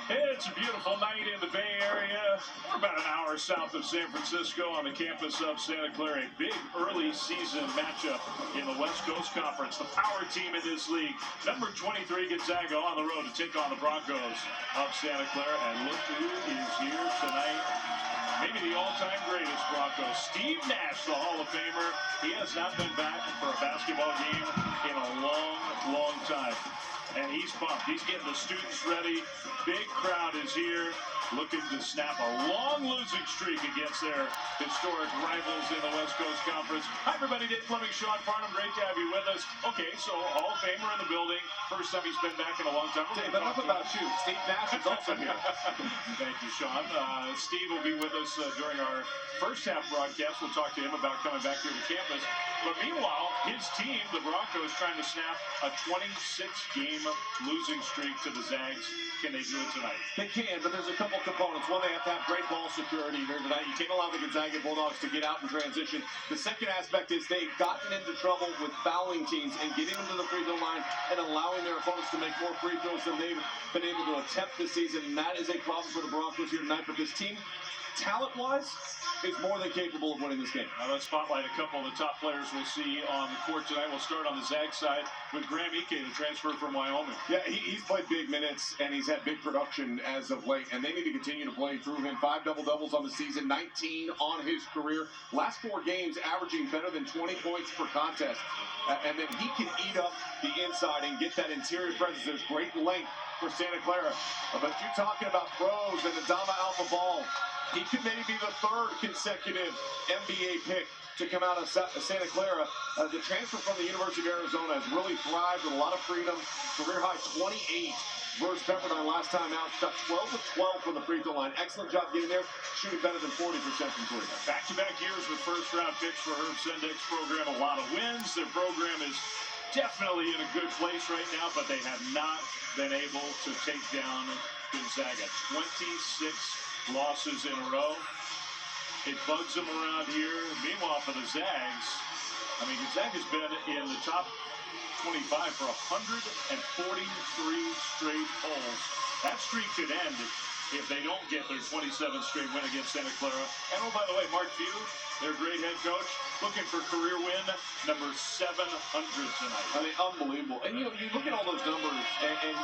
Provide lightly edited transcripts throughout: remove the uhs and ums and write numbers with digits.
It's a beautiful night in the Bay Area. We're about an hour south of San Francisco on the campus of Santa Clara. A big early season matchup in the West Coast Conference. The power team in this league, number 23 Gonzaga, on the road to take on the Broncos of Santa Clara. And look who is here tonight. Maybe the all-time greatest Broncos, Steve Nash, the Hall of Famer. He has not been back for a basketball game in a long, long time. And he's pumped. He's getting the students ready. Big crowd is here, looking to snap a long losing streak against their historic rivals in the West Coast Conference. Hi, everybody. Dave Fleming, Sean Farnham. Great to have you with us. Okay, so Hall of Famer in the building. First time he's been back in a long time. Dave, enough about you. Steve Nash is also here. Thank you, Sean. Steve will be with us during our first half broadcast. We'll talk to him about coming back here to campus. But meanwhile, his team, the Broncos, trying to snap a 26-game losing streak to the Zags. Can they do it tonight? They can, but there's a couple components. One, they have to have great ball security here tonight. You can't allow the Gonzaga Bulldogs to get out in transition. The second aspect is they've gotten into trouble with fouling teams and getting them to the free throw line and allowing their opponents to make more free throws than they've been able to attempt this season. And that is a problem for the Broncos here tonight. But this team, talent-wise, is more than capable of winning this game. Now let's spotlight a couple of the top players we'll see on the court tonight. We'll start on the Zag side with Graham Ike, the transfer from Wyoming. Yeah, he's played big minutes, and he's had big production as of late, and they need to continue to play through him. 5 double-doubles on the season, 19 on his career. Last 4 games averaging better than 20 points per contest. And then he can eat up the inside and get that interior presence. There's great length for Santa Clara. But you're talking about pros and the Dama Alpha ball. He could maybe be the 3rd consecutive NBA pick to come out of Santa Clara. The transfer from the University of Arizona has really thrived with a lot of freedom. Career high 28 versus Pepperdine last time out. Shot 12 of 12 from the free throw line. Excellent job getting there. Shooting better than 40% from three. Back-to-back years with first-round picks for Herb Sendek's program. A lot of wins. Their program is definitely in a good place right now, but they have not been able to take down Gonzaga. 26 losses in a row. It bugs them around here. Meanwhile, for the Zags, I mean, Gonzaga's been in the top 25 for 143 straight polls. That streak could end if they don't get their 27th straight win against Santa Clara. And oh, by the way, Mark Few, their great head coach, looking for career win number 700 tonight. I mean, unbelievable. And you look at all those numbers, and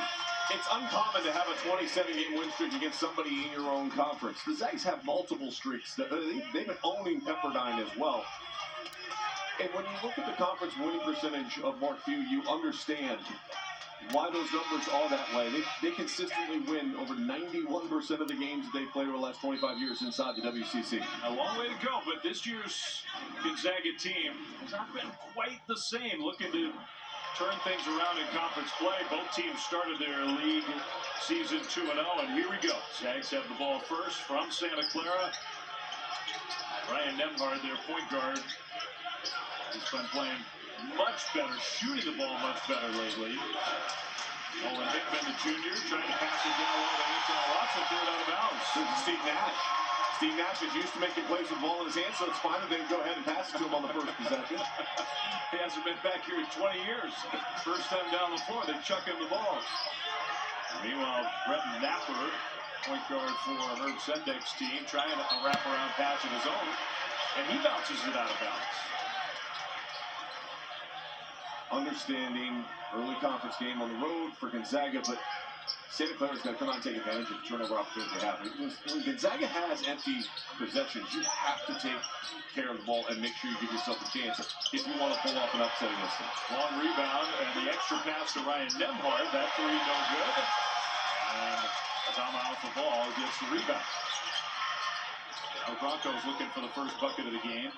it's uncommon to have a 27-game win streak against somebody in your own conference. The Zags have multiple streaks. They've been owning Pepperdine as well. And when you look at the conference winning percentage of Mark Few, you understand why those numbers are that way. They consistently win over 91% of the games that they play over the last 25 years inside the WCC. A long way to go, but this year's Gonzaga team has not been quite the same. Looking to turn things around in conference play. Both teams started their league season 2-0, and here we go. Zags have the ball first from Santa Clara. Ryan Nemhard, their point guard, has been playing much better, shooting the ball much better lately. Owen Hickman, the junior, trying to pass it down low to Anton Watson, threw it out of bounds. This is Steve Nash. Steve Nash is used to making plays with the ball in his hand, so it's fine if they go ahead and pass it to him on the first possession. He hasn't been back here in 20 years. First time down the floor, they chuck him the ball. Meanwhile, Brett Napper, point guard for Herb Sendek's team, trying a wraparound pass of his own, and he bounces it out of bounds. Understanding early conference game on the road for Gonzaga, but Santa Clara's got to come out and take advantage of the turnover opportunity they have. When Gonzaga has empty possessions, you have to take care of the ball and make sure you give yourself a chance if you want to pull off an upset against them. Long rebound and the extra pass to Ryan Nemhard. That three no good. And Adama Alpha ball gets the rebound. The Broncos looking for the first bucket of the game.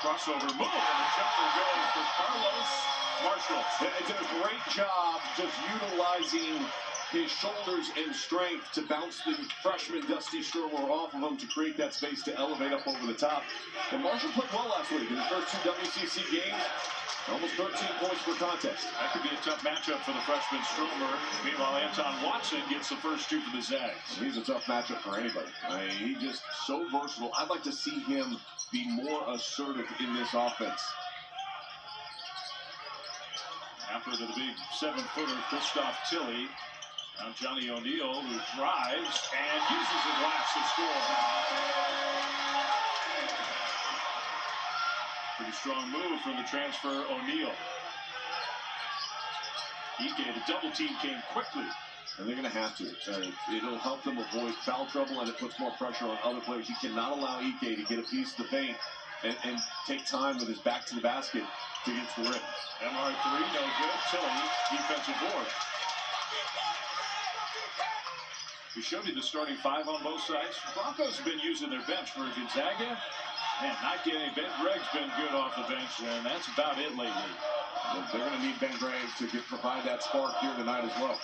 Crossover move, and the jumper goes for Carlos Marshall. They did a great job just utilizing his shoulders and strength to bounce the freshman Dusty Stromer off of him to create that space to elevate up over the top. And Marshall played well last week in the first 2 WCC games. Almost 13 points per contest. That could be a tough matchup for the freshman Stromer. Meanwhile, Anton Watson gets the first 2 for the Zags. He's a tough matchup for anybody. I mean, he's just so versatile. I'd like to see him be more assertive in this offense. After to the big 7-footer, Christoph Tilley. Now Johnny O'Neal, who drives and uses the glass to score. Pretty strong move from the transfer, O'Neal. Ike, the double team came quickly. And they're going to have to. It'll help them avoid foul trouble, and it puts more pressure on other players. You cannot allow Ike to get a piece of the paint and take time with his back to the basket to get to the rim. MR3, no good. Tilley, defensive board. We showed you the starting 5 on both sides. Broncos have been using their bench for Gonzaga. Man, not getting Ben Gregg's been good off the bench, and that's about it lately. And they're going to need Ben Gregg to provide that spark here tonight as well.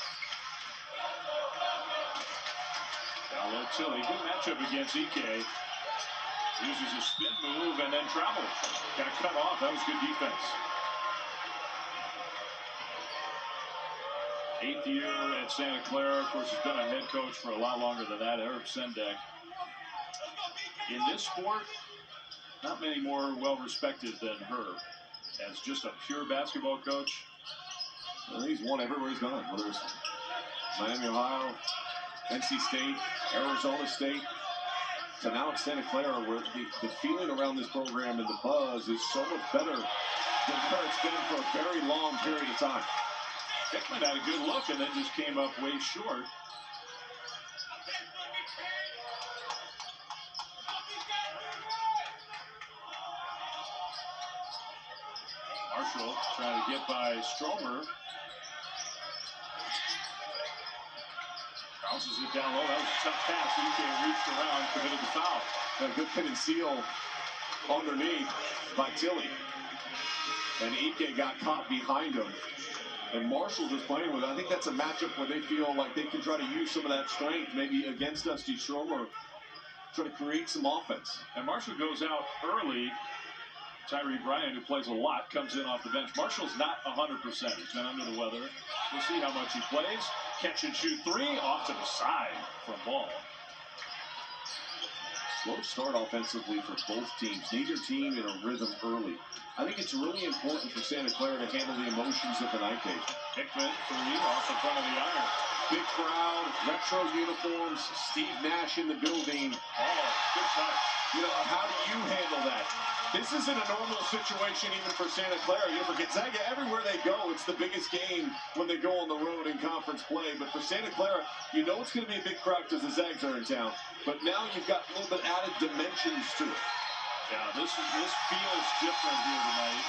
Down Tilley, good matchup against Ike. Uses a spin move and then travels. Got cut off. That was good defense. 8th year at Santa Clara. Of course, he's been a head coach for a lot longer than that. Eric Sendek. In this sport, not many more well-respected than Herb. As just a pure basketball coach. Well, he's won everywhere he's gone. Whether it's Miami, Ohio, NC State, Arizona State, to now at Santa Clara, where the feeling around this program and the buzz is so much better than where it's been for a very long period of time. Hickman had a good look and then just came up way short. Marshall trying to get by Stromer. Bounces it down low. That was a tough pass. Ike reached around, committed the foul. A good pin and seal underneath by Tilley. And Ike got caught behind him. And Marshall just playing with it. I think that's a matchup where they feel like they can try to use some of that strength, maybe against Dusty Stromer, try to create some offense. And Marshall goes out early. Tyree Bryant, who plays a lot, comes in off the bench. Marshall's not 100%. He's been under the weather. We'll see how much he plays. Catch and shoot 3 off to the side from Ball. Slow start offensively for both teams. Neither team in a rhythm early. I think it's really important for Santa Clara to handle the emotions of the night game. Hickman, 3 off the front of the iron. Big crowd, retro uniforms, Steve Nash in the building. Oh, good touch. You know, how do you handle that? This isn't a normal situation even for Santa Clara. You know, for Gonzaga, everywhere they go, it's the biggest game when they go on the road in conference play. But for Santa Clara, you know it's going to be a big crowd because the Zags are in town. But now you've got a little bit added dimensions to it. Yeah, this feels different here tonight.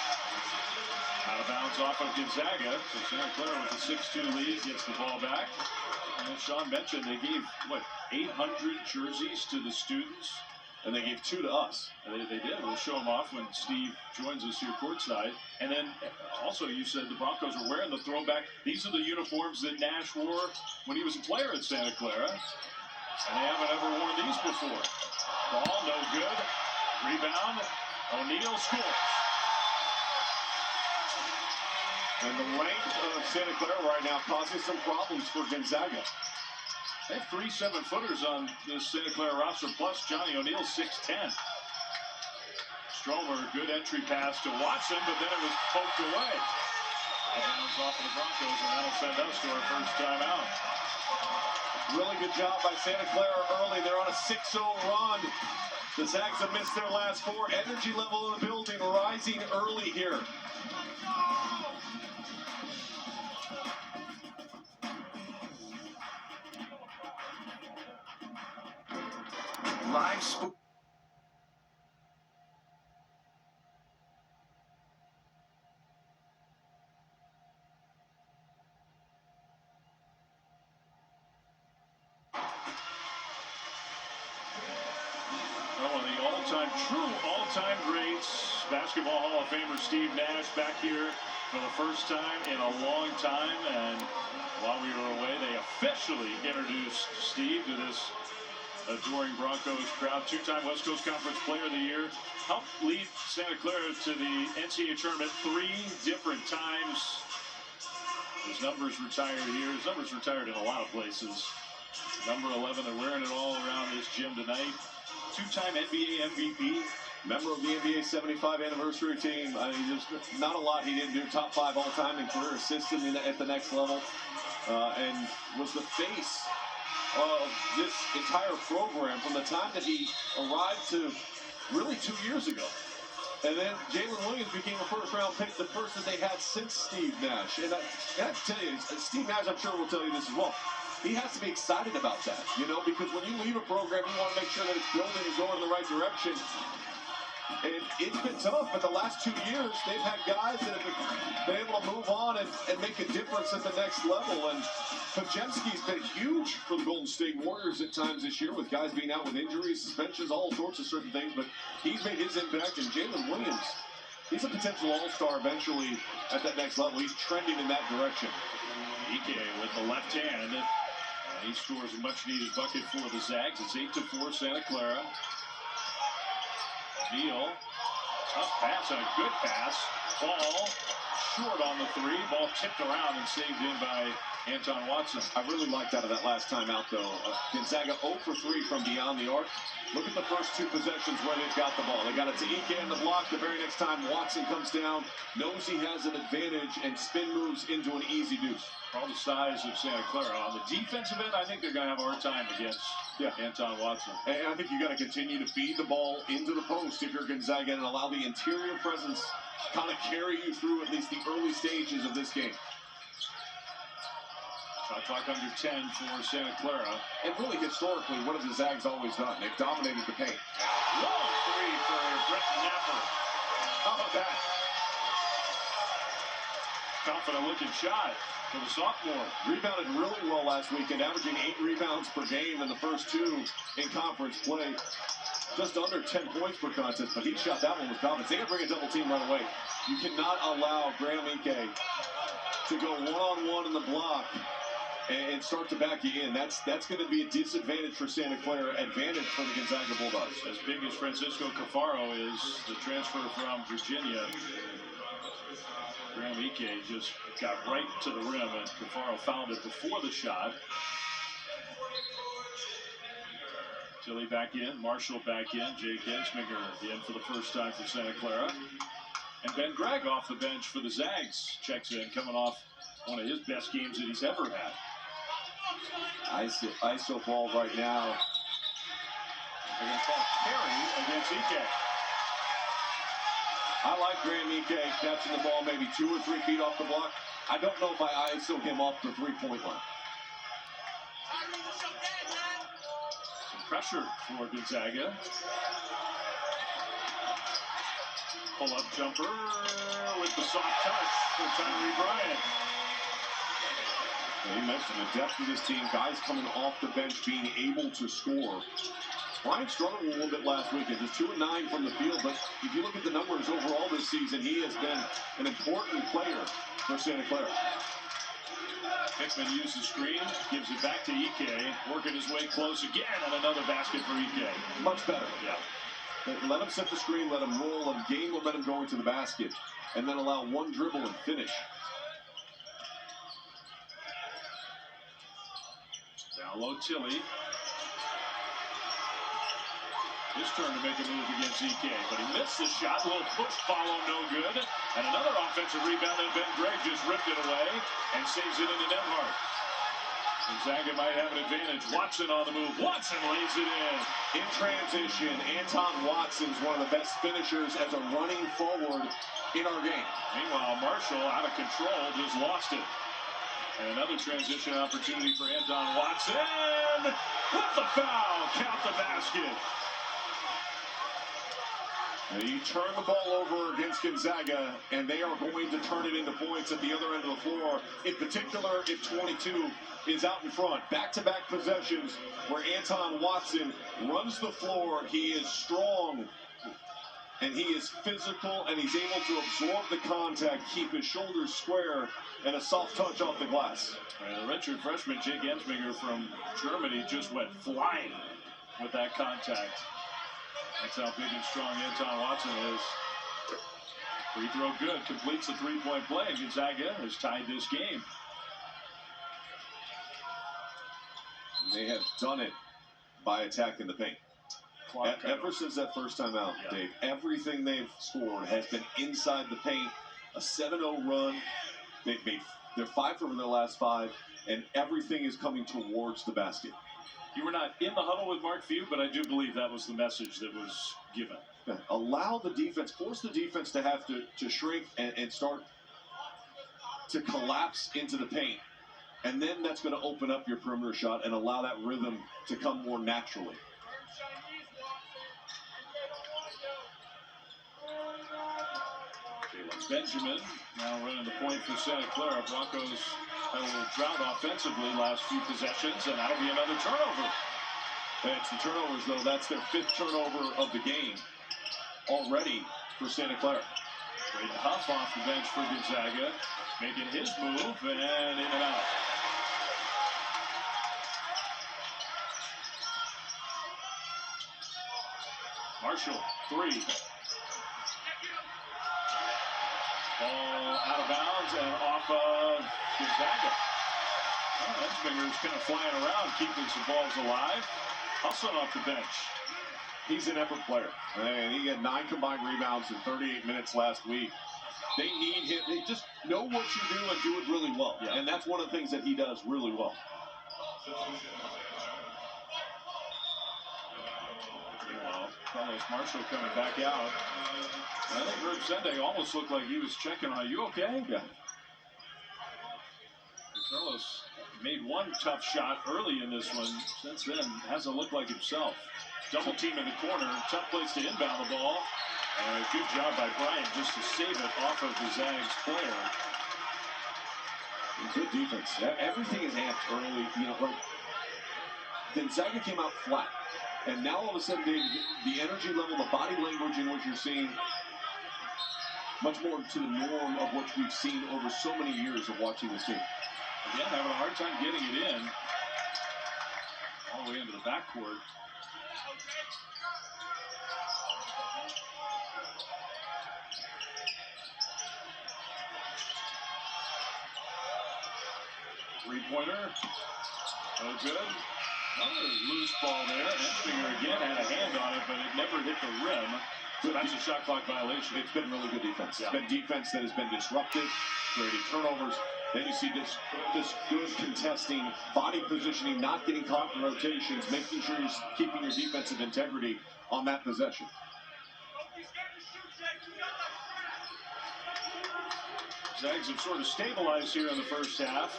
Out of bounds off of Gonzaga. So Santa Clara with a 6-2 lead gets the ball back. And as Sean mentioned, they gave, 800 jerseys to the students? And they gave 2 to us. They did. We'll show them off when Steve joins us here courtside. And then also you said the Broncos are wearing the throwback. These are the uniforms that Nash wore when he was a player at Santa Clara. And they haven't ever worn these before. Ball, no good. Rebound. O'Neal scores. And the length of Santa Clara right now causing some problems for Gonzaga. They have 3 7-footers on this Santa Clara roster, plus Johnny O'Neal, 6'10". Stromer, good entry pass to Watson, but then it was poked away. Bounce off of the Broncos, and that'll send us to our first time out. Really good job by Santa Clara early. They're on a 6-0 run. The Zags have missed their last 4. Energy level in the building rising early here. Live sport. One of the true all-time greats, Basketball Hall of Famer Steve Nash back here for the first time in a long time. And while we were away, they officially introduced Steve to this adoring Broncos crowd. 2-time West Coast Conference Player of the Year. Helped lead Santa Clara to the NCAA tournament 3 different times. His number's retired here. His number's retired in a lot of places. Number 11, they're wearing it all around this gym tonight. 2-time NBA MVP. Member of the NBA 75 anniversary team. I mean, there's not a lot he didn't do. Top 5 all-time in career assists at the next level. And was the face of this entire program from the time that he arrived to really 2 years ago. And then Jalen Williams became a first-round pick, the first that they had since Steve Nash. And I have to tell you, Steve Nash, I'm sure will tell you this as well. He has to be excited about that, you know, because when you leave a program, you want to make sure that it's building and going in the right direction. And it's been tough, but the last 2 years, they've had guys that have been able to move on and make a difference at the next level. And Podziemski's been huge for the Golden State Warriors at times this year, with guys being out with injuries, suspensions, all sorts of certain things. But he's made his impact, and Jalen Williams, he's a potential all-star eventually at that next level. He's trending in that direction. Ike with the left hand. He scores a much-needed bucket for the Zags. It's 8-4 Santa Clara. Neal, tough pass and a good pass. Ball short on the 3. Ball tipped around and saved in by Anton Watson. I really liked out of that last time out, though. Gonzaga 0 for 3 from beyond the arc. Look at the first 2 possessions where they've got the ball. They got it to Ike in the block. The very next time Watson comes down, knows he has an advantage, and spin moves into an easy deuce. All the size of Santa Clara. On the defensive end, I think they're going to have a hard time against Anton Watson. And I think you got to continue to feed the ball into the post if you're Gonzaga and allow the interior presence kind of carry you through at least the early stages of this game. Shot clock under 10 for Santa Clara. And really, historically, what have the Zags always done? They've dominated the paint. Long 3 for Brett Napper. How about that? Confident-looking shot for the sophomore. Rebounded really well last weekend, averaging 8 rebounds per game in the first 2 in conference play. Just under 10 points per contest, but he shot that one with confidence. They got to bring a double team right away. You cannot allow Graham Ike to go one-on-one in the block and start to back you in. That's going to be a disadvantage for Santa Clara, advantage for the Gonzaga Bulldogs. As big as Francisco Cafaro is, the transfer from Virginia, Graham Ike just got right to the rim, and Cafaro found it before the shot. Tilly back in, Marshall back in, Jay Gensminger in for the first time for Santa Clara. And Ben Gregg off the bench for the Zags, checks in, coming off one of his best games that he's ever had. ISO ball right now. They're going to call carry against Ike. I like Graham Ike catching the ball maybe 2 or 3 feet off the block. I don't know if I ISO him off the 3-point line. Some pressure for Gonzaga. Pull-up jumper with the soft touch for Tyree Bryant. Well, you mentioned the depth of this team, guys coming off the bench being able to score. Bryant struggled a little bit last weekend, just 2 of 9 from the field, but if you look at the numbers overall this season, he has been an important player for Santa Clara. Hickman uses screen, gives it back to Ike, working his way close again, and another basket for Ike. Much better. Yeah. Let him set the screen, let him roll, let him gain momentum going to the basket, and then allow one dribble and finish. Down low, Tilly. His turn to make a move against Ike, but he missed the shot. A little push follow, no good. And another offensive rebound, and Ben Gregg just ripped it away and saves it into Nemhart. Gonzaga might have an advantage. Watson on the move. Watson lays it in. In transition, Anton Watson's one of the best finishers as a running forward in our game. Meanwhile, Marshall, out of control, just lost it. And another transition opportunity for Anton Watson. With the foul, count the basket. You turn the ball over against Gonzaga, and they are going to turn it into points at the other end of the floor. In particular, if 22 is out in front. Back-to-back possessions where Anton Watson runs the floor. He is strong, and he is physical, and he's able to absorb the contact, keep his shoulders square, and a soft touch off the glass. The redshirt freshman, Jay Gensminger from Germany, just went flying with that contact. That's how big and strong Anton Watson is. Free throw good, completes the 3-point play. Gonzaga has tied this game. They have done it by attacking the paint. clock. Ever since that first time out, Yeah. Dave, everything they've scored has been inside the paint. A 7-0 run. They're 5 from their last 5, and everything is coming towards the basket. You were not in the huddle with Mark Few, but I do believe that was the message that was given. Yeah. Allow the defense, force the defense to have to shrink and start to collapse into the paint. And then that's going to open up your perimeter shot and allow that rhythm to come more naturally. Benjamin now running the point for Santa Clara. Broncos had a little drought offensively last few possessions, and that'll be another turnover. It's the turnovers, though. That's their 5th turnover of the game already for Santa Clara. Braden Huff off the bench for Gonzaga, making his move, and in and out. Marshall, 3. Ball out of bounds and off of Gonzaga. Ensminger's kind of flying around, keeping some balls alive. Hustle off the bench. He's an effort player. And he had 9 combined rebounds in 38 minutes last week. They need him. They just know what you do and do it really well. Yeah. And that's one of the things that he does really well. Well, Carlos Marshall coming back out. I think Herb Sende almost looked like he was checking on, you okay? Yeah. Carlos made one tough shot early in this one. Since then, hasn't looked like himself. Double team in the corner. Tough place to inbound the ball. Good job by Bryant just to save it off of the Zags player. Good defense. Everything is amped early. You know, like Gonzaga came out flat. And now all of a sudden, the energy level, the body language in which you're seeing, much more to the norm of what we've seen over so many years of watching this team. Again, having a hard time getting it in. All the way into the backcourt. Three-pointer. No good. Another loose ball there. Ensminger again had a hand on it, but it never hit the rim. So that's a shot clock violation. It's been really good defense. Yeah. It's been defense that has been disruptive, creating turnovers. Then you see this good contesting, body positioning, not getting caught in rotations, making sure you're keeping your defensive integrity on that possession. Zags have sort of stabilized here in the first half.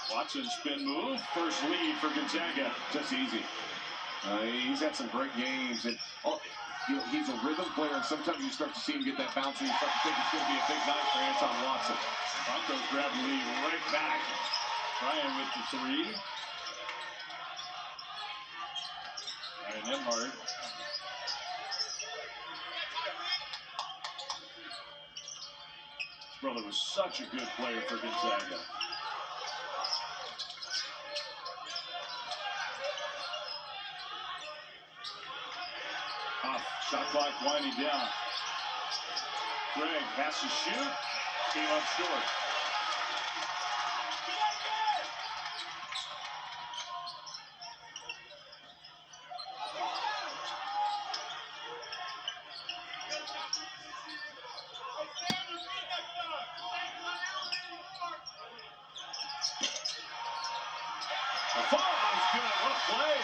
Watson spin move. First lead for Gonzaga. Just easy. He's had some great games, and he's a rhythm player, and sometimes you start to see him get that bounce, and you start to think it's going to be a big night for Anton Watson. Broncos grab the lead right back. Ryan with the 3. Ryan Nembhard. His brother was such a good player for Gonzaga. Shot clock winding down. Greg has to shoot. Came up short. The fall is good. What a play.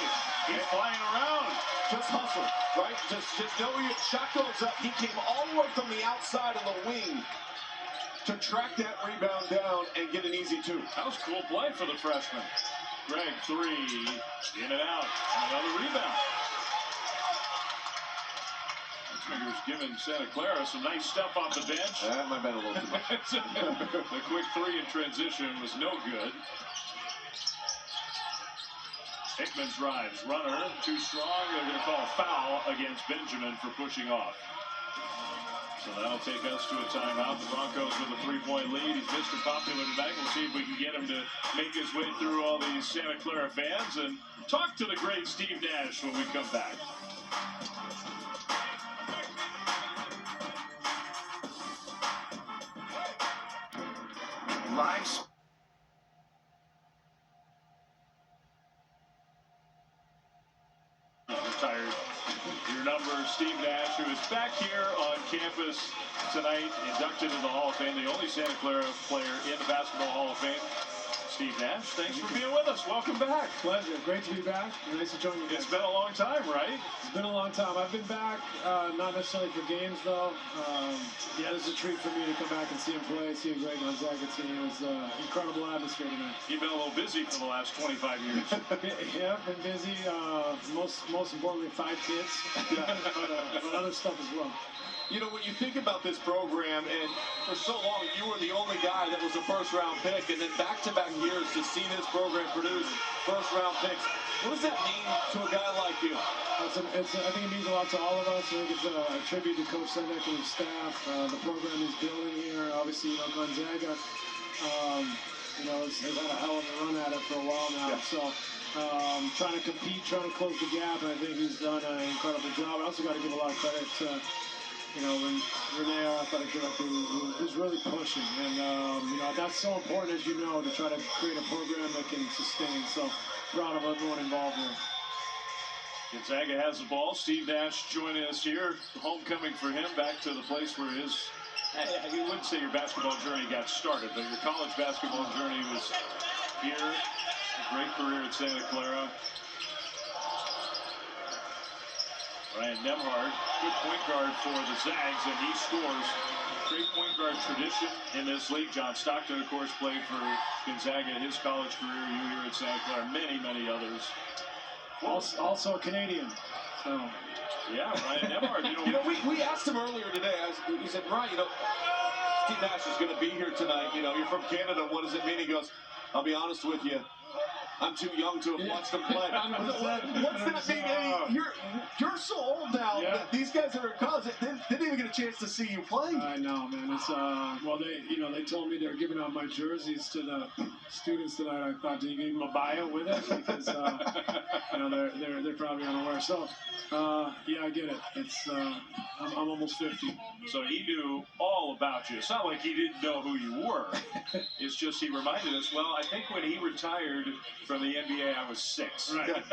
He's flying around. Just hustle, right? Just know your shot goes up. He came all the way from the outside of the wing to track that rebound down and get an easy 2. That was a cool play for the freshman. Greg, 3, in and out. Another rebound. Ensminger's giving Santa Clara some nice stuff off the bench. That might have been a little too much. The quick 3 in transition was no good. Hickman drives, runner, too strong. They're going to call a foul against Benjamin for pushing off. So that'll take us to a timeout. The Broncos with a 3-point lead. He's Mr. Popular tonight. We'll see if we can get him to make his way through all these Santa Clara fans and talk to the great Steve Nash when we come back. Live Steve Nash, who is back here on campus tonight, inducted into the Hall of Fame, the only Santa Clara player in the Basketball Hall of Fame. Steve Nash, thanks for being with us. Welcome back. Pleasure. Great to be back. Nice to join you guys. It's been a long time, right? It's been a long time. I've been back, not necessarily for games, though. Yeah, it's a treat for me to come back and see him play, see a great Gonzaga team. It was an incredible atmosphere tonight. You've been a little busy for the last 25 years. Yeah, I've been busy. Most importantly, 5 kids, but other stuff as well. You know, when you think about this program, and for so long you were the only guy that was a first-round pick, and then back-to-back years to see this program produce first-round picks, what does that mean to a guy like you? I think it means a lot to all of us. I think it's a tribute to Coach Sedek and his staff, the program he's building here. Obviously, Gonzaga, has had a hell of a run at it for a while now. Yeah. So trying to compete, trying to close the gap, and I think he's done an incredible job. I also got to give a lot of credit to when Renee, our athletic director, who's really pushing. And, that's so important, as you know, to try to create a program that can sustain. So proud of everyone involved here. Gonzaga has the ball. Steve Nash joining us here. Homecoming for him, back to the place where his, you wouldn't say your basketball journey got started, but your college basketball journey was here. A great career at Santa Clara. Ryan Nemhard, good point guard for the Zags, and he scores. Great point guard tradition in this league. John Stockton, of course, played for Gonzaga in his college career. You here at Santa Clara, many, many others. Also a Canadian. So. Yeah, Ryan Nemhard. We asked him earlier today. We said, Ryan, Steve Nash is going to be here tonight. You're from Canada. What does it mean? He goes, I'll be honest with you. I'm too young to have watched them play. What's that mean? You're so old now that these guys that are in college, they didn't even get a chance to see you play. I know, man. It's they told me they were giving out my jerseys to the students tonight. I thought, did you give them a bio with it? Because they're probably unaware. So I get it. It's I'm almost 50. So he knew all about you. It's not like he didn't know who you were. It's just he reminded us. Well, I think when he retired from the NBA, I was 6. Right.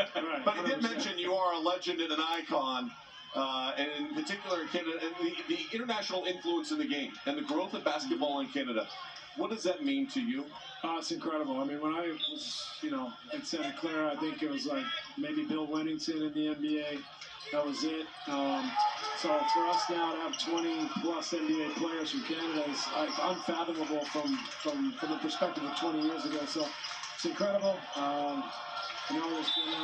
But he did mention you are a legend and an icon, and in particular in Canada, and the international influence in the game and the growth of basketball in Canada. What does that mean to you? It's incredible. I mean, when I was, in Santa Clara, I think it was like maybe Bill Wennington in the NBA. That was it. So for us now to have 20-plus NBA players from Canada is unfathomable from the perspective of 20 years ago. So it's incredible. There's been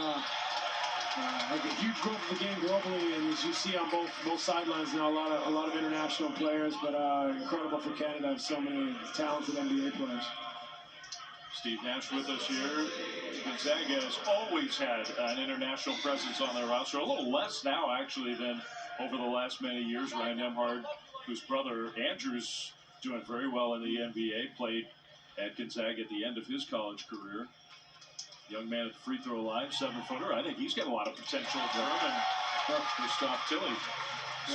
a huge growth of the game globally, and as you see on both sidelines now, a lot of international players, but incredible for Canada to have so many talented NBA players. Steve Nash with us here. Gonzaga has always had an international presence on their roster. A little less now, actually, than over the last many years. Ryan Nemhard, whose brother Andrew's doing very well in the NBA, played at Gonzaga at the end of his college career. Young man at the free throw line, 7-footer. I think he's got a lot of potential for him. And Christoph Tilly,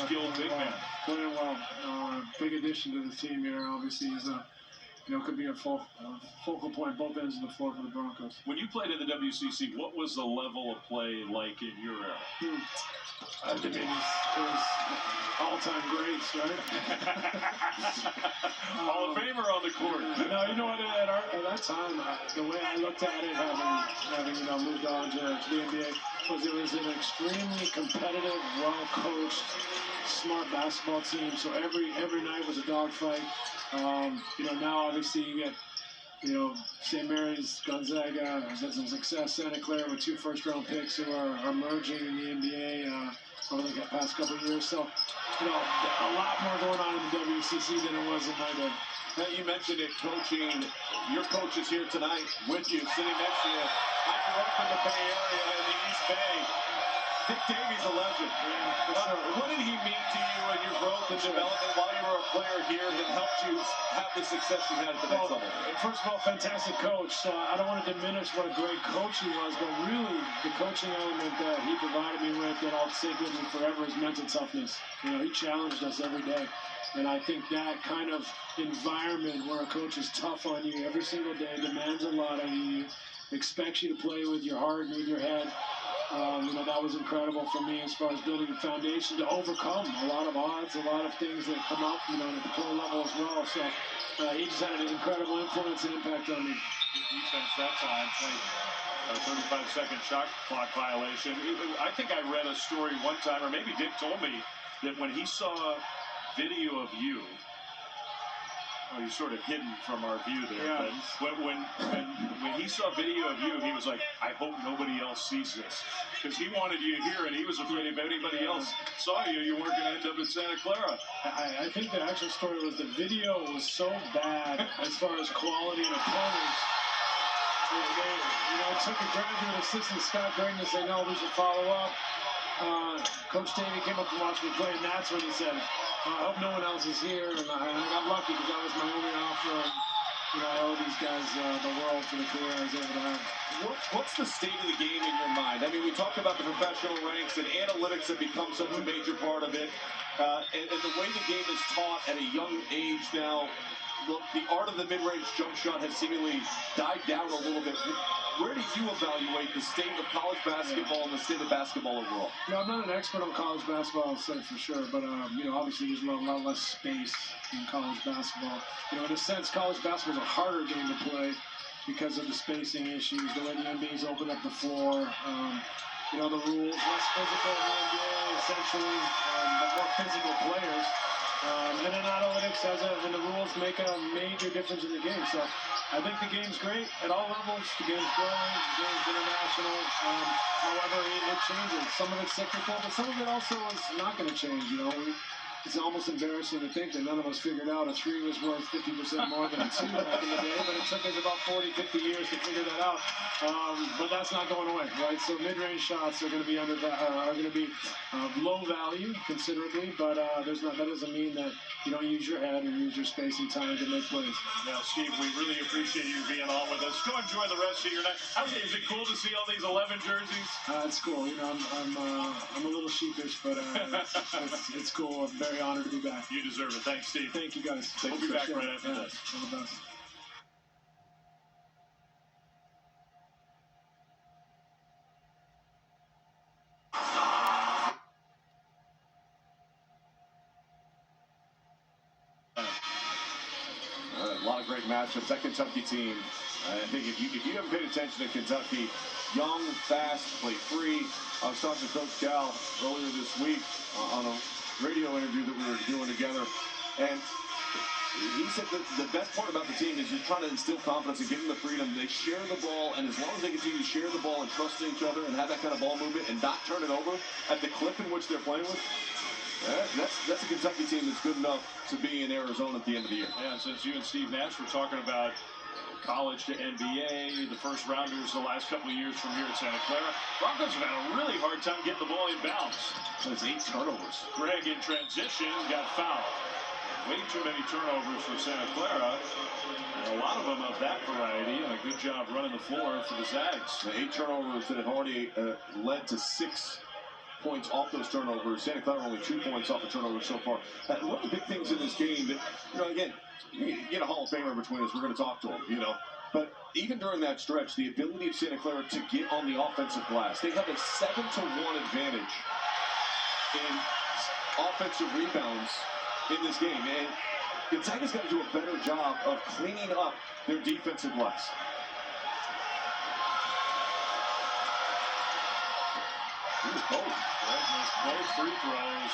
skilled big man. Playing well. Big addition to the team here. Obviously, he's could be a focal point both ends of the floor for the Broncos. When you played in the WCC, what was the level of play like in your era? I mean, it was all-time greats, right? Hall of Famer on the court. No, you know what? At that time, the way I looked at it, having moved on to the NBA, was it was an extremely competitive, well-coached, smart basketball team. So every night was a dogfight. Now obviously you get, St. Mary's, Gonzaga has had some success. Santa Clara with 2 first-round picks who are merging in the NBA over the past couple of years. So, a lot more going on in the WCC than it was in my day. Now you mentioned it, coaching. Your coach is here tonight with you, sitting next to you. I grew up in the Bay Area in the East Bay. Dick Davies, a legend. Yeah, for sure. What did he mean to you and your growth and development while you were a player here that helped you have the success you had at the next level? First of all, fantastic coach. So I don't want to diminish what a great coach he was, but really the coaching element that he provided me with that I'll take with me forever is mental toughness. He challenged us every day. And I think that kind of environment where a coach is tough on you every single day, demands a lot of you, expects you to play with your heart and with your head, That was incredible for me as far as building a foundation to overcome a lot of odds, a lot of things that come up, at the pro level as well. So he just had an incredible influence and impact on me. Good defense that time. 35-second shot clock violation. I think I read a story one time, or maybe Dick told me, that when he saw video of you, well, you're sort of hidden from our view there, yeah. But when he saw video of you, he was like, I hope nobody else sees this. Because he wanted you here, and he was afraid if anybody else saw you, you weren't going to end up in Santa Clara. I think the actual story was the video was so bad as far as quality and opponents. It took a graduate assistant, Scott Greg, to say, no, we should follow up. Coach Davey came up to watch me play, and that's when he said, I hope no one else is here. And I got lucky because that was my only offer. And, I owe these guys the world for the career I was able to have. What's the state of the game in your mind? I mean, we talked about the professional ranks and analytics have become such a major part of it. And the way the game is taught at a young age now, look, the art of the mid-range jump shot has seemingly died down a little bit. Where do you evaluate the state of college basketball and the state of basketball overall? I'm not an expert on college basketball, I'll say for sure, but obviously there's a lot less space in college basketball. In a sense, college basketball is a harder game to play because of the spacing issues, the way the NBA's opened up the floor. The rules, less physical in the NBA, essentially, but more physical players. And then analytics and the rules make a major difference in the game. So I think the game's great at all levels. The game's growing, the game's international. However, it changes. Some of it's cyclical, but some of it also is not going to change. It's almost embarrassing to think that none of us figured out a 3 was worth 50% more than a 2 back in the day, but it took us about 40, 50 years to figure that out. But that's not going away, right? So mid-range shots are going to be low value considerably, but that doesn't mean that you don't use your head or use your spacing time to make plays. Now, Steve, we really appreciate you being on with us. Go enjoy the rest of your night. Is it cool to see all these 11 jerseys? It's cool. I'm a little sheepish, but it's cool. I'm very honored to be back. You deserve it. Thanks, Steve. Thank you, guys. We'll be back right after this. All the best. A lot of great matchups. That Kentucky team, I think if you haven't paid attention to Kentucky, young, fast, play free. I was talking to Coach Cal earlier this week on a radio interview that we were doing together, and he said that the best part about the team is just trying to instill confidence and give them the freedom. They share the ball, and as long as they continue to share the ball and trust each other and have that kind of ball movement and not turn it over at the clip in which they're playing with, that's a Kentucky team that's good enough to be in Arizona at the end of the year. Yeah, since you and Steve Nash were talking about college to NBA, the first rounders the last couple of years from here at Santa Clara, Broncos have had a really hard time getting the ball in bounds. That's 8 turnovers. Greg in transition got fouled. Way too many turnovers for Santa Clara. And a lot of them of that variety, and a good job running the floor for the Zags. The 8 turnovers that have already led to 6 points off those turnovers. Santa Clara only 2 points off the turnovers so far. One of the big things in this game that, again, you get a Hall of Famer between us, we're going to talk to him, But even during that stretch, the ability of Santa Clara to get on the offensive glass, they have a 7-to-1 advantage in offensive rebounds in this game. And Gonzaga's got to do a better job of cleaning up their defensive glass. Here's both. Both free throws.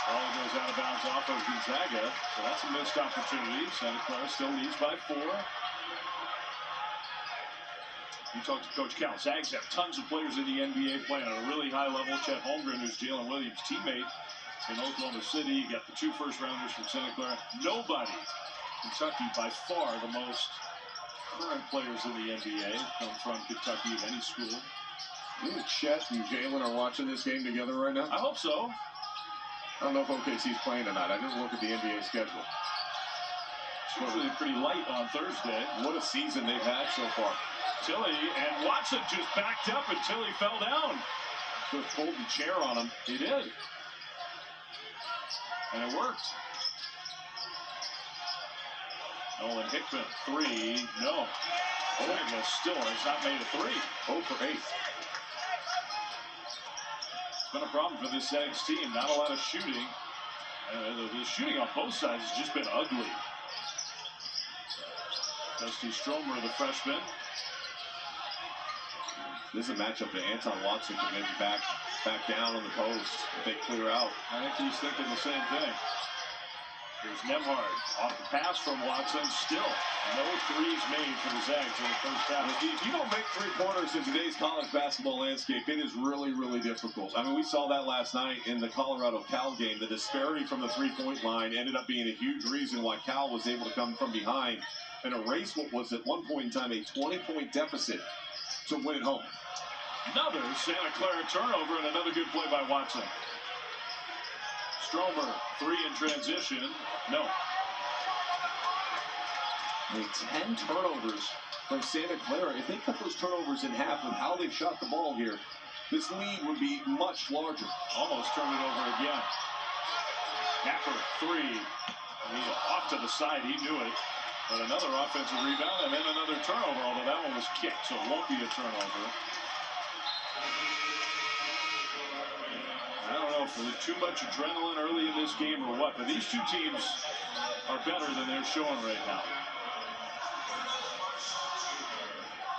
All goes out of bounds off of Gonzaga. So that's a missed opportunity. Santa Clara still leads by 4. You talked to Coach Cal. Zags have tons of players in the NBA playing at a really high level. Chet Holmgren, who's Jalen Williams' teammate in Oklahoma City. You got the 2 first-rounders from Santa Clara. Nobody, Kentucky, by far the most current players in the NBA come from Kentucky of any school. You think Chet and Jalen are watching this game together right now? I hope so. I don't know if OKC's playing tonight. I didn't look at the NBA schedule. It's usually pretty light on Thursday. What a season they've had so far. Tilly and Watson just backed up until he fell down. Just pulled the chair on him. He did. And it worked. Nolan Hickman, 3. No. Zaga still has not made a 3. 0 for 8. been a problem for this Zags team. Not a lot of shooting. The shooting on both sides has just been ugly. Dusty Stromer, the freshman. This is a matchup that Anton Watson can maybe back down on the post if they clear out. I think he's thinking the same thing. Here's Nemhard off the pass from Watson. Still no threes made for the Zags in the first half. If you don't make three-pointers in today's college basketball landscape, it is really, really difficult. I mean, we saw that last night in the Colorado-Cal game. The disparity from the three-point line ended up being a huge reason why Cal was able to come from behind and erase what was at one point in time a 20-point deficit to win it home. Another Santa Clara turnover and another good play by Watson. Stromer, three in transition. No. I mean, 10 turnovers from Santa Clara. If they cut those turnovers in half with how they've shot the ball here, this lead would be much larger. Almost turned it over again. Napper, three. Off to the side, he knew it. But another offensive rebound and then another turnover, although that one was kicked, so it won't be a turnover. I don't know if there's too much adrenaline early in this game or what, but these two teams are better than they're showing right now.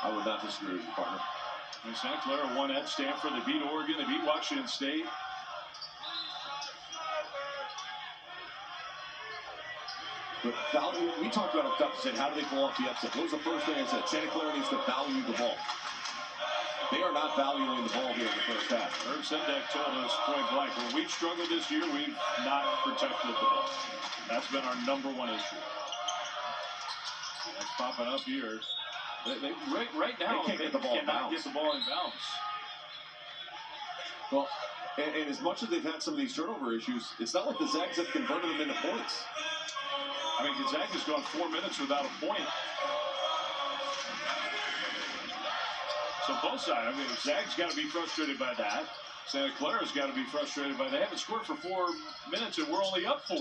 I would not disagree with you, partner. And Santa Clara won at Stanford. They beat Oregon. They beat Washington State. But we talked about up top and said, how do they pull off the upset? What was the first thing I said? Santa Clara needs to value the ball. They are not valuing the ball here in the first half. Herb Sendek told us point blank, when we've struggled this year, we've not protected the ball. That's been our number one issue. That's popping up here. Right now, they can't get the ball in cannot bounds. get the ball in bounds. Well, and as much as they've had some of these turnover issues, it's not like the Zags have converted them into points. I mean, Gonzaga's gone 4 minutes without a point. So both sides, I mean, Zags got to be frustrated by that. Santa Clara's got to be frustrated by that. They haven't scored for 4 minutes, and we're only up 4.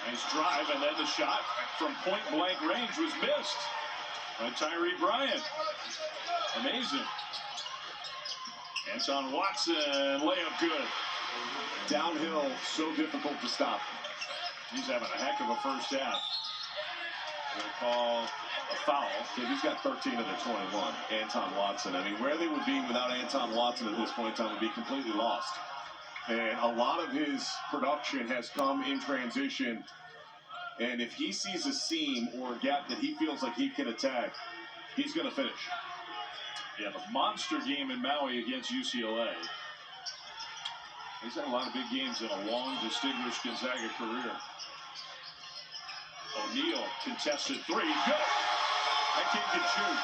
Nice drive, and then the shot from point-blank range was missed by Tyree Bryant. Amazing. Anton Watson, layup good. Downhill, so difficult to stop. He's having a heck of a first half. They'll call a foul. Yeah, he's got 13 of the 21, Anton Watson. I mean, where they would be without Anton Watson at this point in time would be completely lost. And a lot of his production has come in transition. And if he sees a seam or a gap that he feels like he can attack, he's going to finish. Yeah, the monster game in Maui against UCLA. He's had a lot of big games in a long, distinguished Gonzaga career. O'Neal, contested three. Good! That kid can shoot.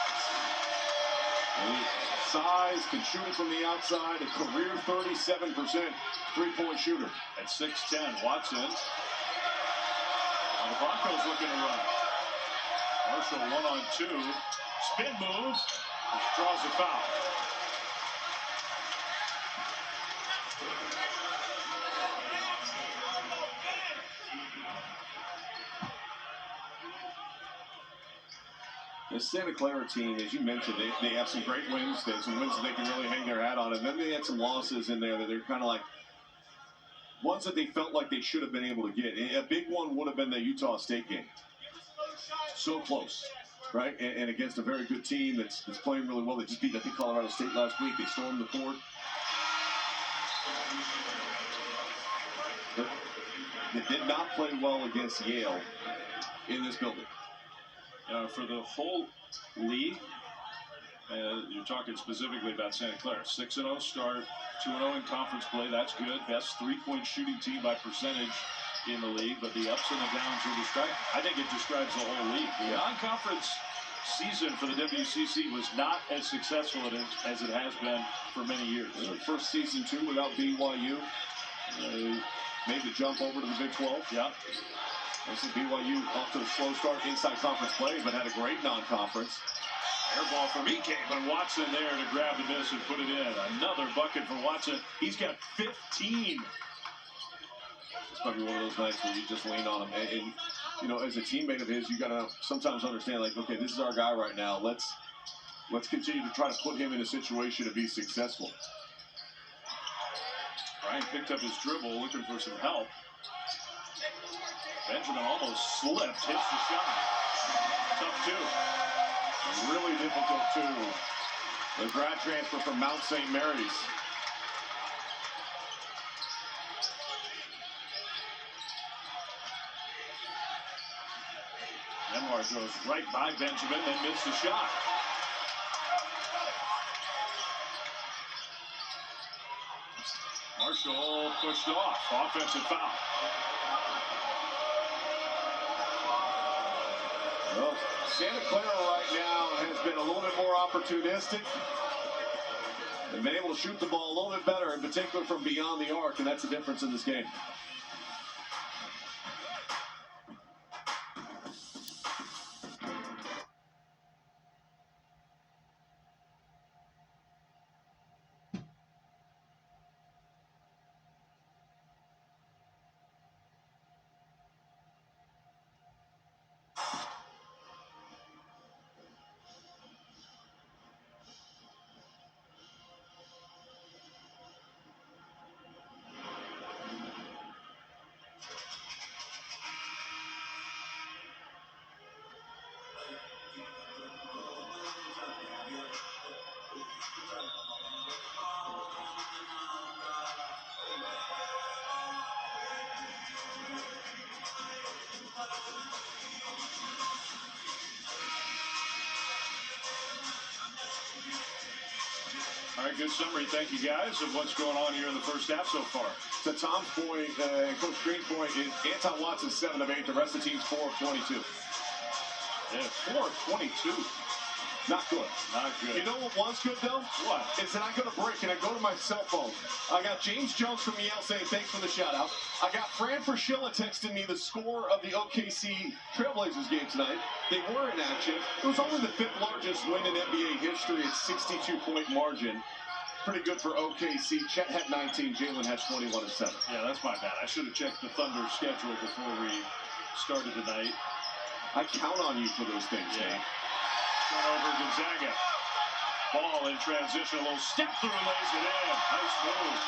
Size, can shoot it from the outside. A career 37% three-point shooter. At 6'10", Watson. And the Broncos looking to run. Marshall 1-on-2. Spin move. Draws a foul. The Santa Clara team, as you mentioned, they have some great wins. They have some wins that they can really hang their hat on. And then they had some losses in there that they're kind of like ones that they felt like they should have been able to get. A big one would have been the Utah State game. So close, right? And against a very good team that's playing really well. They just beat, I think, Colorado State last week. They stormed the court. But they did not play well against Yale in this building. For the whole league, you're talking specifically about Santa Clara. 6-0 start, 2-0 in conference play. That's good. Best three-point shooting team by percentage in the league. But the ups and the downs are described. I think it describes the whole league. The non-conference season for the WCC was not as successful as it has been for many years. First season, too, without BYU. Made the jump over to the Big 12. Yeah. This is BYU off to a slow start inside conference play, but had a great non-conference. Air ball from Ike, but Watson there to grab the miss and put it in. Another bucket for Watson. He's got 15. It's probably one of those nights where you just lean on him. And you know, as a teammate of his, you got to sometimes understand, like, okay, this is our guy right now. Let's let's continue to try to put him in a situation to be successful. Ryan picked up his dribble, looking for some help. Benjamin almost slipped, hits the shot. Tough two. Really difficult too. The grad transfer from Mount St. Mary's. Nemar goes right by Benjamin, then missed the shot. Marshall pushed off. Offensive foul. Well, Santa Clara right now has been a little bit more opportunistic. They've been able to shoot the ball a little bit better, in particular from beyond the arc, and that's the difference in this game. All right, good summary. Thank you, guys, of what's going on here in the first half so far. To Tom's point, Coach Green's point, is Anton Watson 7 of 8. The rest of the team's 4 of 22. Yeah, 4 of 22. Not good. Not good. You know what was good, though? What? Is that I go to break and I go to my cell phone. I got James Jones from Yale saying thanks for the shout-out. I got Fran Fraschilla texting me the score of the OKC Trailblazers game tonight. They were in action. It was only the 5th largest win in NBA history at 62-point margin. Pretty good for OKC. Chet had 19. Jalen had 21 and 7. Yeah, that's my bad. I should have checked the Thunder schedule before we started tonight. I count on you for those things, Yeah. man. Turnover, Gonzaga. Ball in transition, a little step through, lays it in. Nice move.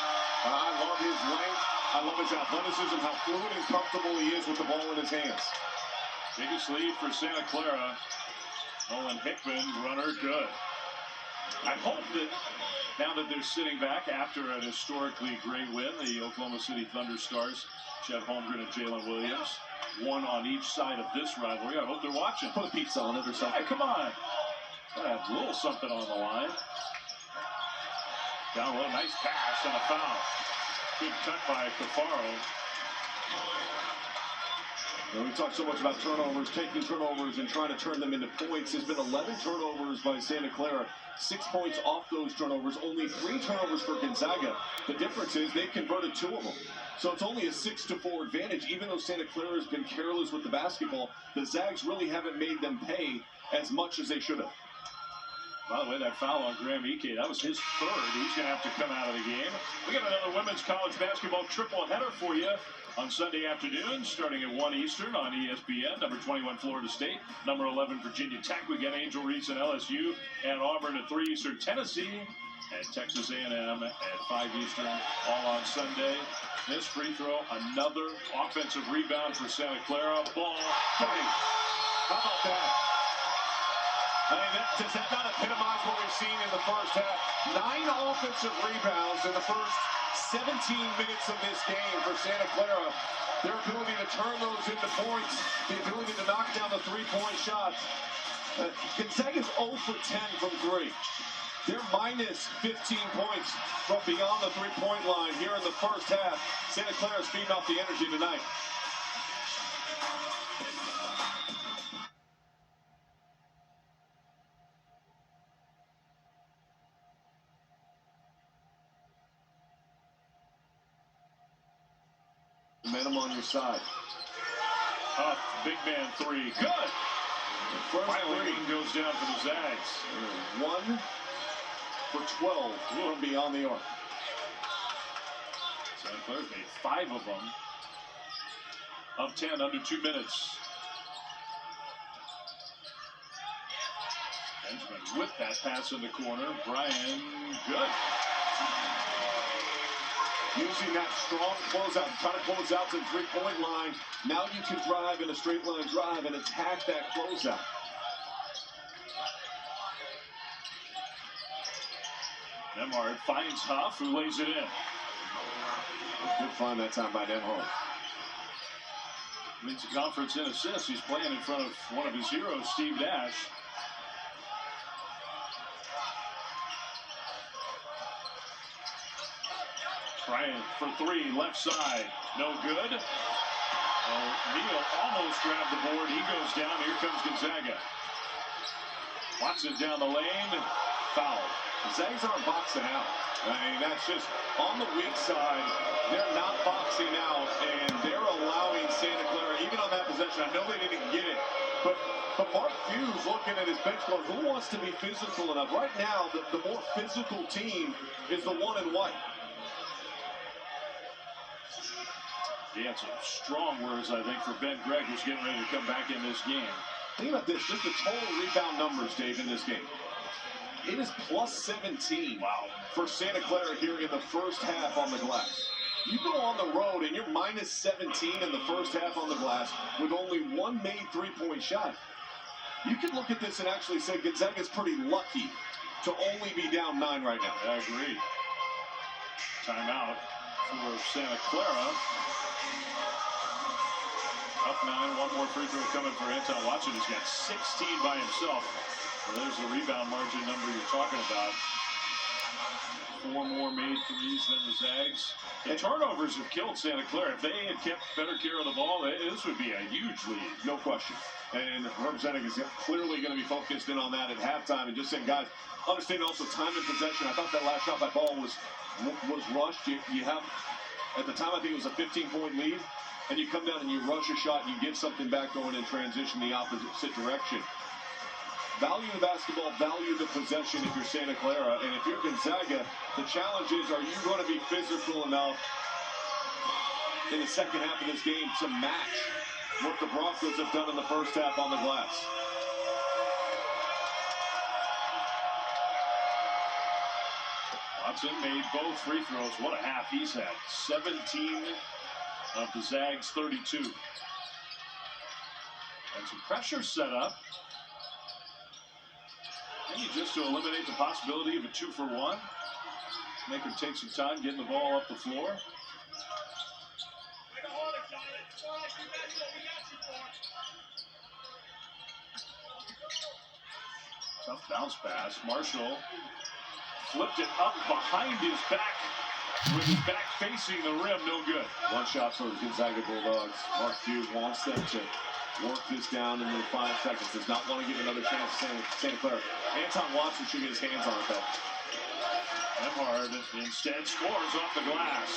I love his length. I love his athleticism, how fluid and comfortable he is with the ball in his hands. Biggest lead for Santa Clara. Nolan Hickman, runner, good. I hope that now that they're sitting back after an historically great win, the Oklahoma City Thunder Stars, Chet Holmgren and Jalen Williams, one on each side of this rivalry. I hope they're watching. Put a pizza on it or something. Yeah, come on. Gotta have a little something on the line. Down low, nice pass and a foul. Good cut by Cafaro. We talk so much about turnovers, taking turnovers and trying to turn them into points. There's been 11 turnovers by Santa Clara. 6 points off those turnovers. Only 3 turnovers for Gonzaga. The difference is they've converted 2 of them. So it's only a 6-4 advantage. Even though Santa Clara has been careless with the basketball, the Zags really haven't made them pay as much as they should have. By the way, that foul on Graham Ike, that was his 3rd. He's going to have to come out of the game. We got another women's college basketball triple header for you on Sunday afternoon, starting at 1 Eastern on ESPN. Number 21, Florida State. Number 11, Virginia Tech. We got Angel Reese and LSU. And Auburn at 3 Eastern, Tennessee. And Texas A&M at 5 Eastern, all on Sunday. This free throw, another offensive rebound for Santa Clara. Ball. Hey, how about that? I mean, does that not epitomize what we've seen in the first half? 9 offensive rebounds in the first 17 minutes of this game for Santa Clara. Their ability to turn those into points, the ability to knock down the 3-point shots. Gonzaga's 0 for 10 from 3. They're minus 15 points from beyond the 3-point line here in the first half. Santa Clara's feeding off the energy tonight. Momentum on your side. Up, big man 3. Good! Finally, goes down for the Zags. 1 for 12 from beyond the arc. Santa Clara's made 5 of them. Up 10, under 2 minutes. Benjamin with that pass in the corner. Brian, good. Using that strong closeout, trying to close out to the three-point line. Now you can drive in a straight line drive and attack that closeout. Nemhard finds Huff, who lays it in. Good find that time by Nemhard. Leads the conference in assists. He's playing in front of one of his heroes, Steve Nash. Bryant for three, left side, no good. Neal almost grabbed the board. He goes down. Here comes Gonzaga. Watson down the lane, foul. The Zags aren't boxing out. I mean, that's just on the weak side. They're not boxing out, and they're allowing Santa Clara, even on that possession. I know they didn't get it, but Mark Few's looking at his bench going, who wants to be physical enough? Right now, the more physical team is the one in white. He had some strong words, I think, for Ben Gregg, who's getting ready to come back in this game. Think about this, just the total rebound numbers, Dave, in this game. It is plus 17 for Santa Clara here in the first half on the glass. You go on the road and you're minus 17 in the first half on the glass with only one made three-point shot. You can look at this and actually say Gonzaga's pretty lucky to only be down 9 right now. I agree. Timeout for Santa Clara. Up 9, one more free throw coming for Anton Watson. He's got 16 by himself. Well, there's the rebound margin number you're talking about. 4 more made threes than the Zags. The turnovers have killed Santa Clara. If they had kept better care of the ball, this would be a huge lead. No question. And representing is clearly going to be focused in on that at halftime and just saying, guys, understand also time and possession. I thought that last shot by Ball was rushed. You have, at the time, I think it was a 15-point lead. And you come down and you rush a shot and you get something back going and transition the opposite direction. Value the basketball, value the possession if you're Santa Clara. And if you're Gonzaga, the challenge is, are you going to be physical enough in the second half of this game to match what the Broncos have done in the first half on the glass? Watson made both free throws. What a half he's had. 17 of the Zags 32. And some pressure set up. Maybe just to eliminate the possibility of a 2-for-1. Make him take some time getting the ball up the floor. Tough bounce pass. Marshall flipped it up behind his back. With his back facing the rim, no good. One shot for the Gonzaga Bulldogs. Mark Few wants them to work this down in the 5 seconds. Does not want to give another chance to Santa Clara. Anton Watson should get his hands on it, though. Nemhard instead scores off the glass.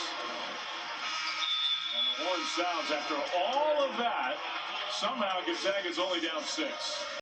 And the horn sounds after all of that. Somehow Gonzaga's only down 6.